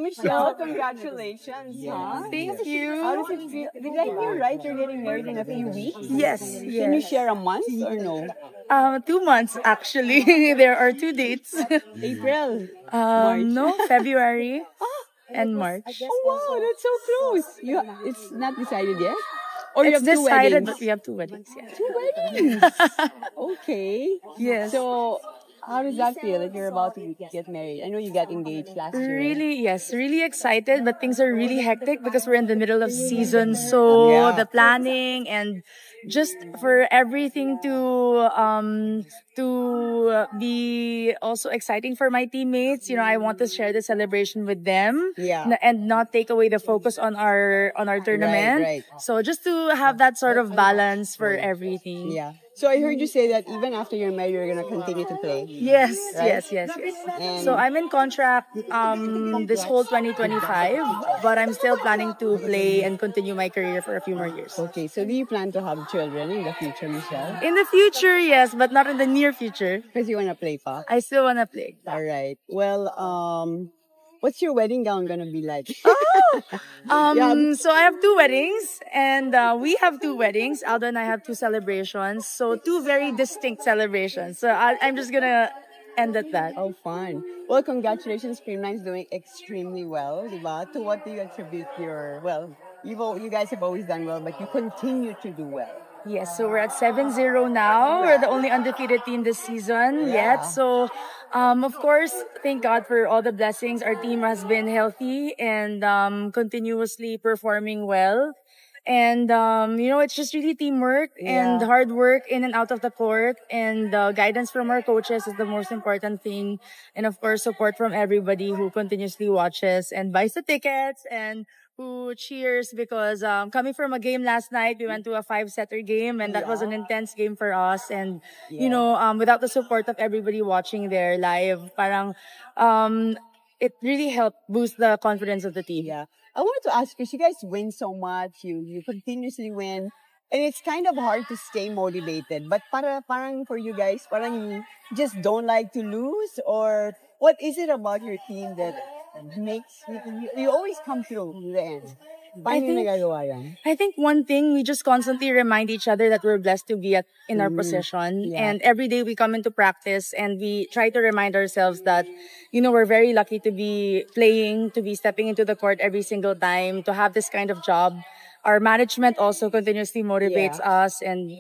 Michelle, congratulations, huh? Thank you. How does it feel? Did I hear right? You're getting married in a few weeks? Yes, Can you yes. share a month or no? 2 months actually. There are 2 dates. April, March. No, February and March. Oh wow, that's so close. It's not decided yet? Or you It's have two decided, weddings? but we have 2 weddings. Yeah. Two weddings. Okay. Yes. So, how does that feel if you're about to get married? I know you got engaged last year. Really, yes, really excited, but things are really hectic because we're in the middle of season. So Yeah. the planning and just for everything to be also exciting for my teammates. You know, I want to share the celebration with them, Yeah. and not take away the focus on our tournament. Right. So just to have that sort of balance for everything. Yeah. So I heard you say that even after you're married, you're gonna continue to play. Yes, Right? yes. And So I'm in contract this whole 2025, but I'm still planning to play and continue my career for a few more years. okay. So do you plan to have children in the future, Michelle? In the future, yes, but not in the near future. Because you wanna play pa. I still wanna play. All right. Well, what's your wedding gown gonna be like? So I have 2 weddings, and we have 2 weddings. Aldo and I have 2 celebrations, so 2 very distinct celebrations. So I'm just gonna end at that. Oh, fun. Well, congratulations. Creamline's doing extremely well, diba? To what do you attribute your, well, you guys have always done well, but you continue to do well. Yes, so we're at 7-0 now. We're the only undefeated team this season yet. So, of course, thank God for all the blessings. Our team has been healthy and continuously performing well. And, it's just really teamwork and hard work in and out of the court. And guidance from our coaches is the most important thing. And, of course, support from everybody who continuously watches and buys the tickets and who cheers because coming from a game last night, we went to a 5-setter game, and that was an intense game for us. And without the support of everybody watching there live, parang it really helped boost the confidence of the team. Yeah. I wanted to ask, because you guys win so much, you continuously win, and it's kind of hard to stay motivated. But parang for you guys, parang you just don't like to lose, or what is it about your team that makes you always come through the end? Paano yung nagagawa yan? I think one thing, we just constantly remind each other that we're blessed to be in our position. Yeah. And every day we come into practice and we try to remind ourselves that, we're very lucky to be playing, to be stepping into the court every single time, to have this kind of job. Our management also continuously motivates us and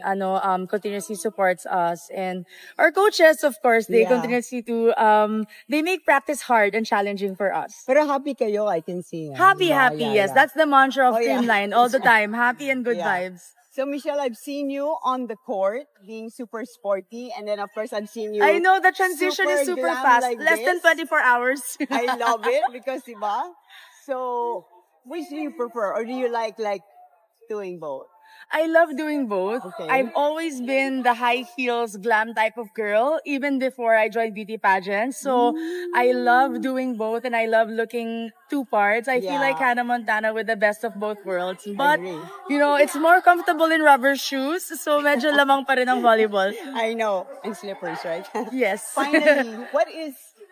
continuously supports us. And our coaches, of course, they continuously they make practice hard and challenging for us. Pero happy kayo, I can see. Happy, yes. That's the mantra of yeah. Creamline all the time. Happy and good vibes. So, Michelle, I've seen you on the court being super sporty, and then, of course, I've seen you. I know, the transition is super glam fast. like Less than 24 hours. I love it because, diba? So, which do you prefer? Or do you like doing both? I love doing both. Okay. I've always been the high heels glam type of girl, even before I joined beauty pageants. So I love doing both, and I love looking two parts. I feel like Hannah Montana with the best of both worlds. But, it's more comfortable in rubber shoes. So medyo lamang pa rin ang volleyball. I know. And slippers, right? Yes. Finally,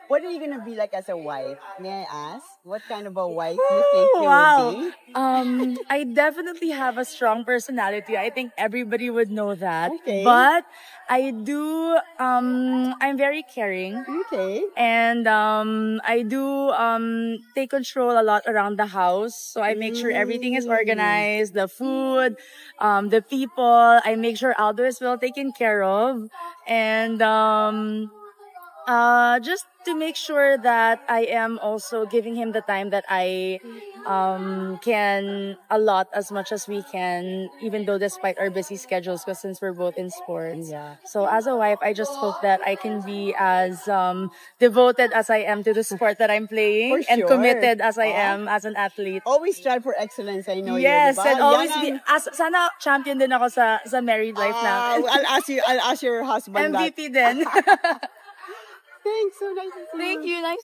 what are you gonna be like as a wife? May I ask? What kind of a wife do you think you will be? I definitely have a strong personality. I think everybody would know that. Okay. But I do, I'm very caring. Okay. And I do take control a lot around the house. So I make sure everything is organized, the food, the people. I make sure Aldo is well taken care of. And just to make sure that I am also giving him the time that I can allot as much as we can, even though despite our busy schedules, because since we're both in sports. Yeah. So as a wife, I just hope that I can be as devoted as I am to the sport that I'm playing, For and sure. committed as I am as an athlete. Always strive for excellence. I know Yes, you, diba? and always Yan be, ang- sana champion din ako sa married life na. I'll ask your husband that. MVP din. Thanks. So nice to see you. Thank you. Nice